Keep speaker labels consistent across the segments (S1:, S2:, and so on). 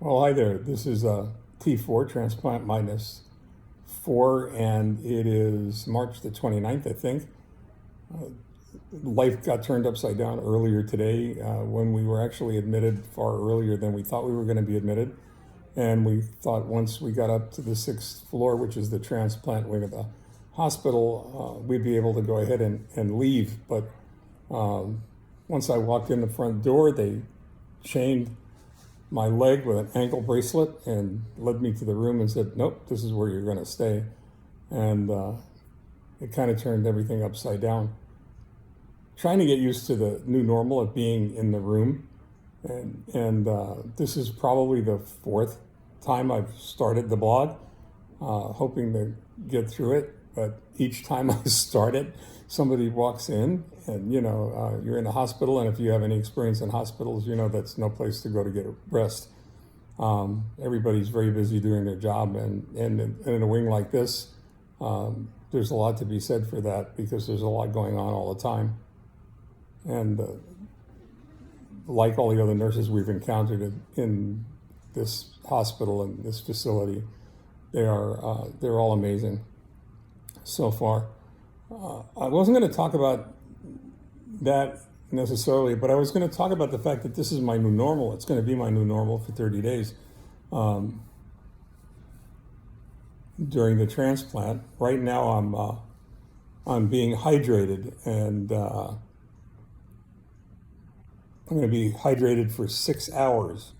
S1: Well, hi there. This is T4, Transplant minus 4, and it is March the 29th, I think. Life got turned upside down earlier today when we were actually admitted far earlier than we thought we were going to be admitted. And we thought once we got up to the 6th floor, which is the transplant wing of the hospital, we'd be able to go ahead and leave. But once I walked in the front door, they chained my leg with an ankle bracelet and led me to the room and said, nope, this is where you're going to stay. And it kind of turned everything upside down. Trying to get used to the new normal of being in the room. And this is probably the 4th time I've started the blog, hoping to get through it. But each time I start it, somebody walks in and, you're in the hospital. And if you have any experience in hospitals, that's no place to go to get a rest. Everybody's very busy doing their job. And in a wing like this, there's a lot to be said for that because there's a lot going on all the time. And like all the other nurses we've encountered in this hospital and this facility, they're all amazing so far. I wasn't going to talk about that necessarily, but I was going to talk about the fact that this is my new normal. It's going to be my new normal for 30 days during the transplant. Right now I'm being hydrated, and I'm going to be hydrated for 6 hours.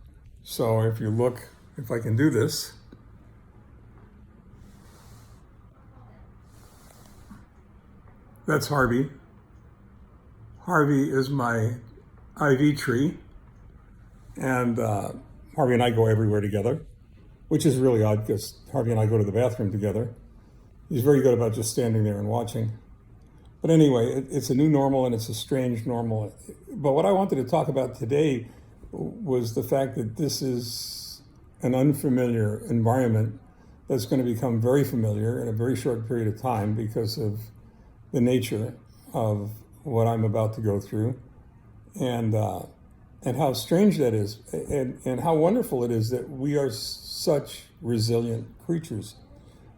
S1: So if you look, if I can do this, that's Harvey. Harvey is my IV tree, and Harvey and I go everywhere together, which is really odd because Harvey and I go to the bathroom together. He's very good about just standing there and watching. But anyway, it's a new normal and it's a strange normal. But what I wanted to talk about today was the fact that this is an unfamiliar environment that's going to become very familiar in a very short period of time because of the nature of what I'm about to go through, and how strange that is, and how wonderful it is that we are such resilient creatures.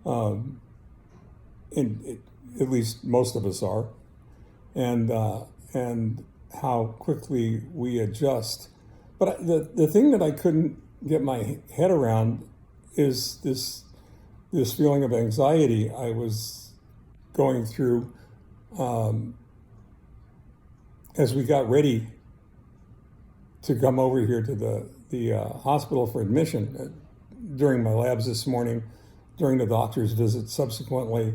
S1: At least most of us are, and how quickly we adjust. But the thing that I couldn't get my head around is this feeling of anxiety I was going through as we got ready to come over here to the hospital for admission. During my labs this morning, during the doctor's visit subsequently,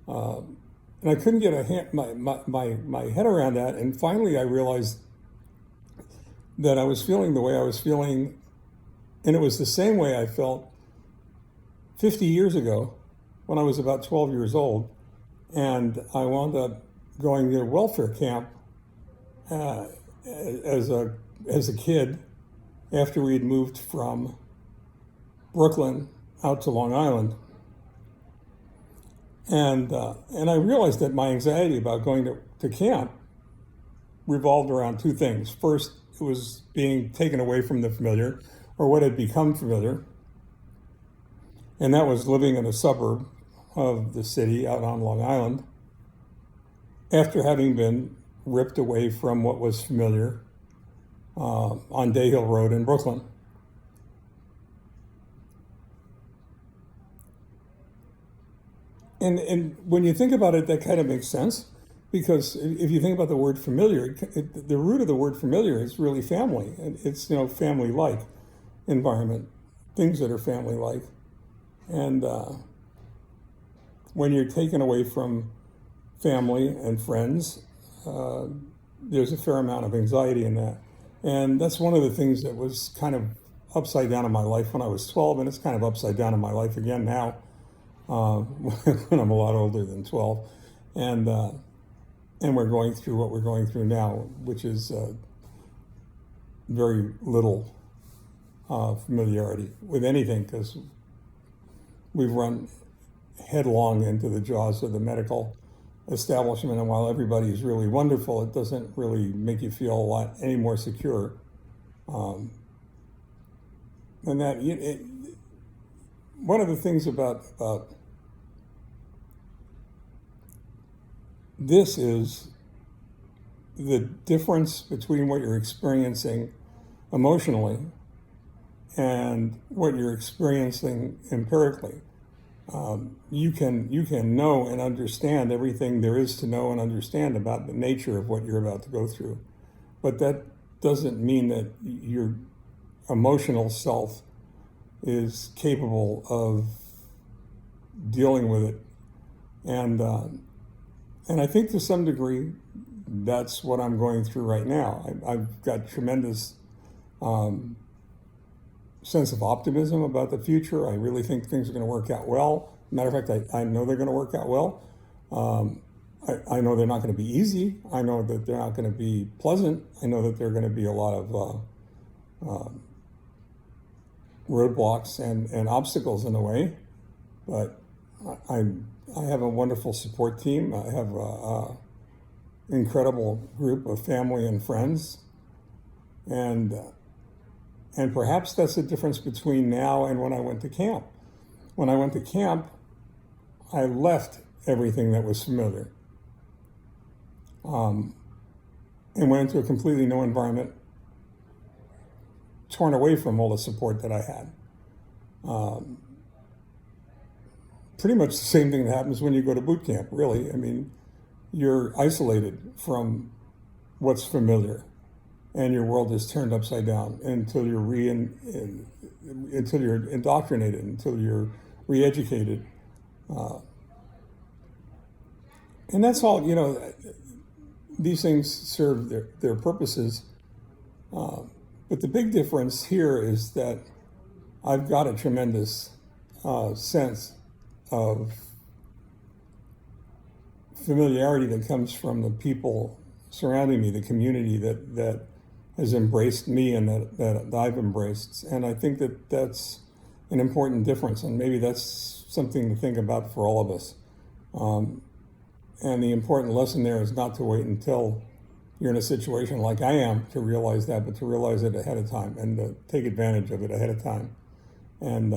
S1: and I couldn't get my head around that. And finally I realized that I was feeling the way I was feeling, and it was the same way I felt 50 years ago when I was about 12 years old. And I wound up going to welfare camp as a kid after we'd moved from Brooklyn out to Long Island. And I realized that my anxiety about going to camp revolved around two things. First, it was being taken away from the familiar, or what had become familiar, and that was living in a suburb of the city out on Long Island after having been ripped away from what was familiar on Day Hill Road in Brooklyn. And when you think about it, that kind of makes sense, because if you think about the word familiar, the root of the word familiar is really family. It's, family-like environment, things that are family-like. And when you're taken away from family and friends, there's a fair amount of anxiety in that. And that's one of the things that was kind of upside down in my life when I was 12, and it's kind of upside down in my life again now, when I'm a lot older than 12. And we're going through what we're going through now, which is very little familiarity with anything, because we've run headlong into the jaws of the medical establishment, and while everybody is really wonderful, it doesn't really make you feel a lot any more secure. And that one of the things about this is the difference between what you're experiencing emotionally and what you're experiencing empirically. You can know and understand everything there is to know and understand about the nature of what you're about to go through, but that doesn't mean that your emotional self is capable of dealing with it. And I think to some degree that's what I'm going through right now. I've got tremendous sense of optimism about the future. I really think things are going to work out well. Matter of fact, I know they're going to work out well. I know they're not going to be easy. I know that they're not going to be pleasant. I know that there are going to be a lot of roadblocks and obstacles in the way. But I have a wonderful support team. I have an incredible group of family and friends. And perhaps that's the difference between now and when I went to camp. When I went to camp, I left everything that was familiar and went into a completely new environment, torn away from all the support that I had. Pretty much the same thing that happens when you go to boot camp, really. I mean, you're isolated from what's familiar, and your world is turned upside down until you're until you're indoctrinated, until you're re-educated. And that's all, these things serve their purposes. But the big difference here is that I've got a tremendous sense of familiarity that comes from the people surrounding me, the community that has embraced me and that I've embraced. And I think that that's an important difference, and maybe that's something to think about for all of us. And the important lesson there is not to wait until you're in a situation like I am to realize that, but to realize it ahead of time and to take advantage of it ahead of time and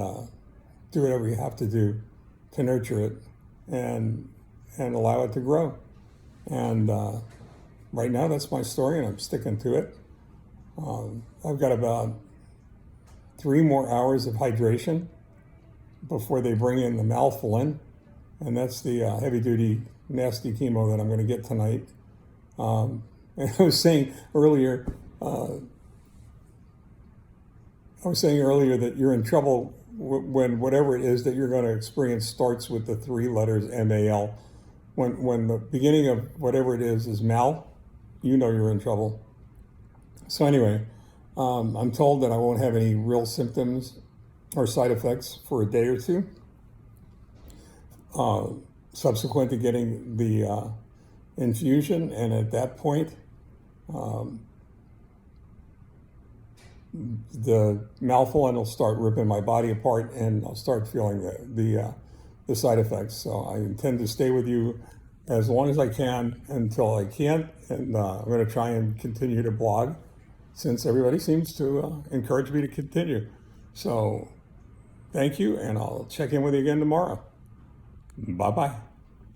S1: do whatever you have to do to nurture it and allow it to grow. And right now, that's my story, and I'm sticking to it. I've got about 3 more hours of hydration before they bring in the Malphalan, and that's the heavy-duty, nasty chemo that I'm going to get tonight. And I was saying earlier that you're in trouble when whatever it is that you're going to experience starts with the 3 letters MAL. When the beginning of whatever it is mal, you know you're in trouble. So anyway, I'm told that I won't have any real symptoms or side effects for a day or 2 subsequent to getting the infusion, and at that point, the Malphalan will start ripping my body apart, and I'll start feeling the side effects. So I intend to stay with you as long as I can until I can't, and I'm going to try and continue to blog since everybody seems to encourage me to continue. So thank you, and I'll check in with you again tomorrow. Bye-bye.